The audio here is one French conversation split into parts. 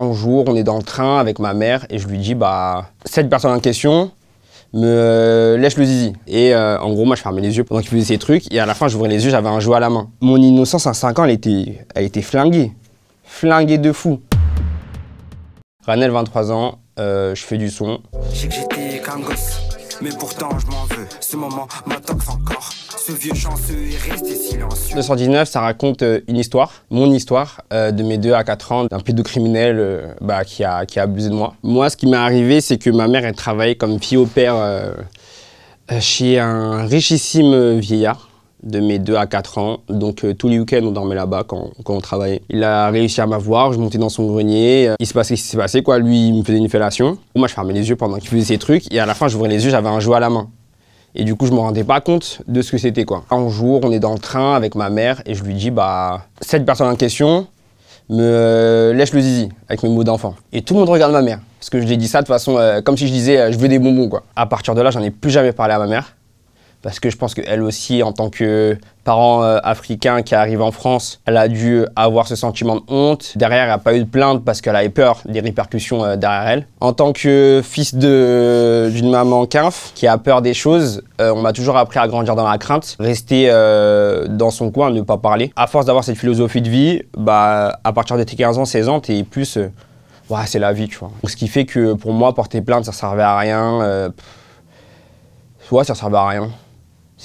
Un jour, on est dans le train avec ma mère et je lui dis, bah, cette personne en question me lèche le zizi. Et en gros, moi, je fermais les yeux pendant qu'il faisait ses trucs. Et à la fin, j'ouvrais les yeux, j'avais un jouet à la main. Mon innocence à 5 ans, elle était flinguée. Flinguée de fou. Ranel, 23 ans, je fais du son. Je sais que j'étais qu'un gosse, mais pourtant je m'en veux. Ce moment m'intoxe encore. Ce vieux chanceux est resté silencieux. 219, ça raconte une histoire, mon histoire, de mes 2 à 4 ans, d'un pédocriminel qui a abusé de moi. Moi, ce qui m'est arrivé, c'est que ma mère, elle travaillait comme fille au père chez un richissime vieillard de mes 2 à 4 ans. Donc tous les week-ends, on dormait là-bas quand on travaillait. Il a réussi à m'avoir, je montais dans son grenier. Il s'est passé ce qui s'est passé, quoi. Lui, il me faisait une fellation. Moi, je fermais les yeux pendant qu'il faisait ses trucs. Et à la fin, j'ouvrais les yeux, j'avais un jouet à la main. Et du coup, je me rendais pas compte de ce que c'était, quoi. Un jour, on est dans le train avec ma mère et je lui dis, bah, cette personne en question me lèche le zizi avec mes mots d'enfant. Et tout le monde regarde ma mère. Parce que je lui ai dit ça de façon, comme si je disais, je veux des bonbons, quoi. À partir de là, j'en ai plus jamais parlé à ma mère. Parce que je pense qu'elle aussi, en tant que parent africain qui arrive en France, elle a dû avoir ce sentiment de honte. Derrière, elle n'a pas eu de plainte parce qu'elle avait peur des répercussions derrière elle. En tant que fils d'une maman quinf qui a peur des choses, on m'a toujours appris à grandir dans la crainte, rester dans son coin, ne pas parler. À force d'avoir cette philosophie de vie, bah, à partir de tes 15 ans, 16 ans, t'es plus... ouais, c'est la vie, tu vois. Donc, ce qui fait que pour moi, porter plainte, ça servait à rien. Ouais, ça servait à rien.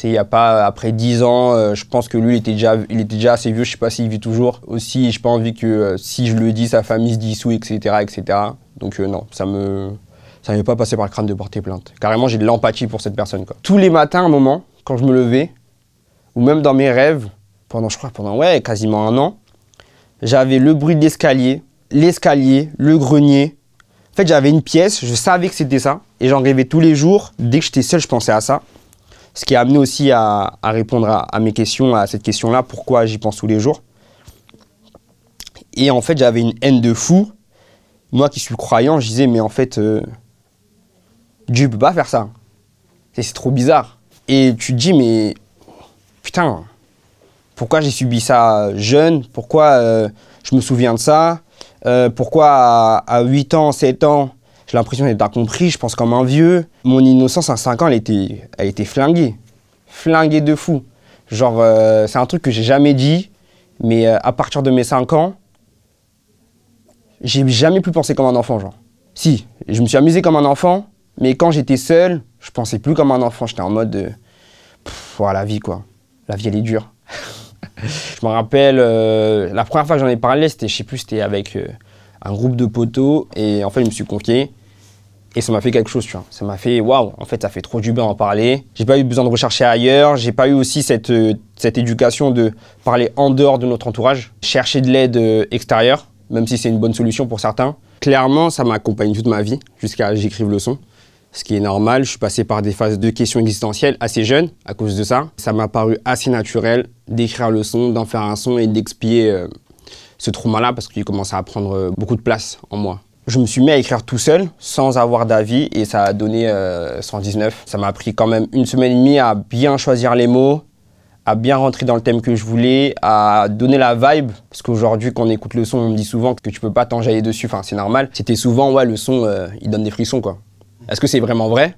Il n'y a pas, après 10 ans, je pense que lui, il était déjà assez vieux, je ne sais pas s'il vit toujours. Aussi, je n'ai pas envie que si je le dis, sa famille se dissout, etc. etc. Donc non, ça m'est pas passé par le crâne de porter plainte. Carrément, j'ai de l'empathie pour cette personne, quoi. Tous les matins, à un moment, quand je me levais, ou même dans mes rêves, pendant ouais, quasiment un an, j'avais le bruit de l'escalier, le grenier. En fait, j'avais une pièce, je savais que c'était ça, et j'en rêvais tous les jours. Dès que j'étais seul, je pensais à ça. Ce qui a amené aussi à répondre à mes questions, à cette question-là, pourquoi j'y pense tous les jours. Et en fait, j'avais une haine de fou. Moi qui suis croyant, je disais, mais en fait, Dieu peut pas faire ça. C'est trop bizarre. Et tu te dis, mais putain, pourquoi j'ai subi ça jeune? Pourquoi je me souviens de ça? Pourquoi à 8 ans, 7 ans, j'ai l'impression d'être pas compris, je pense comme un vieux. Mon innocence à 5 ans, elle était flinguée. Flinguée de fou. Genre, c'est un truc que j'ai jamais dit, mais à partir de mes 5 ans, j'ai jamais plus pensé comme un enfant, genre. Si, je me suis amusé comme un enfant, mais quand j'étais seul, je pensais plus comme un enfant. J'étais en mode, voilà, la vie, quoi. La vie, elle est dure. Je me rappelle, la première fois que j'en ai parlé, c'était, je sais plus, c'était avec un groupe de potos, et en fait, je me suis confié. Et ça m'a fait quelque chose, tu vois. Ça m'a fait, waouh, en fait, ça fait trop du bien d'en parler. J'ai pas eu besoin de rechercher ailleurs. J'ai pas eu aussi cette éducation de parler en dehors de notre entourage. Chercher de l'aide extérieure, même si c'est une bonne solution pour certains. Clairement, ça m'accompagne toute ma vie, jusqu'à ce que j'écrive le son. Ce qui est normal, je suis passé par des phases de questions existentielles assez jeune à cause de ça. Ça m'a paru assez naturel d'écrire le son, d'en faire un son et d'expier ce trauma-là parce qu'il commençait à prendre beaucoup de place en moi. Je me suis mis à écrire tout seul, sans avoir d'avis, et ça a donné 119. Ça m'a pris quand même 1 semaine et demie à bien choisir les mots, à bien rentrer dans le thème que je voulais, à donner la vibe. Parce qu'aujourd'hui, quand on écoute le son, on me dit souvent que tu peux pas t'enjailler dessus. Enfin, c'est normal. C'était souvent, ouais, le son, il donne des frissons, quoi. Est-ce que c'est vraiment vrai?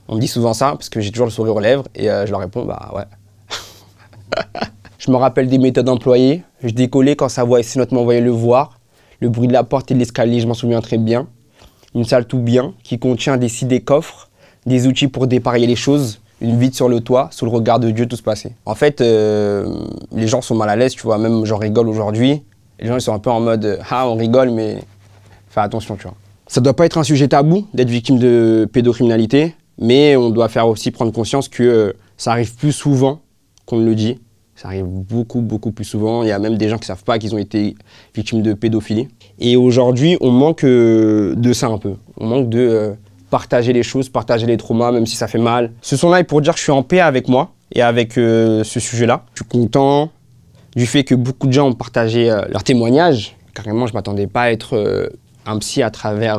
On me dit souvent ça, parce que j'ai toujours le sourire aux lèvres, et je leur réponds, bah ouais. Je me rappelle des méthodes employées. Je décollais quand sa voix et ses notes m'envoyaient le voir. Le bruit de la porte et de l'escalier, je m'en souviens très bien. Une salle tout bien qui contient des coffres, des outils pour dépareiller les choses, une vitre sur le toit, sous le regard de Dieu, tout se passait. En fait, les gens sont mal à l'aise, tu vois, même j'en rigole aujourd'hui. Les gens ils sont un peu en mode « Ah, on rigole, mais fais attention, tu vois ». Ça doit pas être un sujet tabou d'être victime de pédocriminalité, mais on doit faire aussi prendre conscience que ça arrive plus souvent qu'on ne le dit. Ça arrive beaucoup, beaucoup plus souvent. Il y a même des gens qui ne savent pas qu'ils ont été victimes de pédophilie. Et aujourd'hui, on manque de ça un peu. On manque de partager les choses, partager les traumas, même si ça fait mal. Ce son-là est pour dire que je suis en paix avec moi et avec ce sujet-là. Je suis content du fait que beaucoup de gens ont partagé leurs témoignages. Carrément, je ne m'attendais pas à être un psy à travers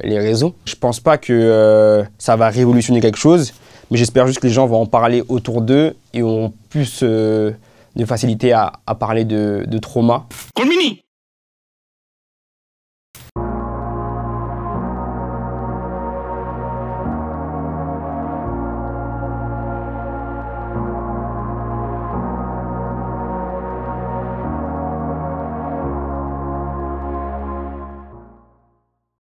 les réseaux. Je ne pense pas que ça va révolutionner quelque chose. Mais j'espère juste que les gens vont en parler autour d'eux et auront plus de facilité à parler de trauma.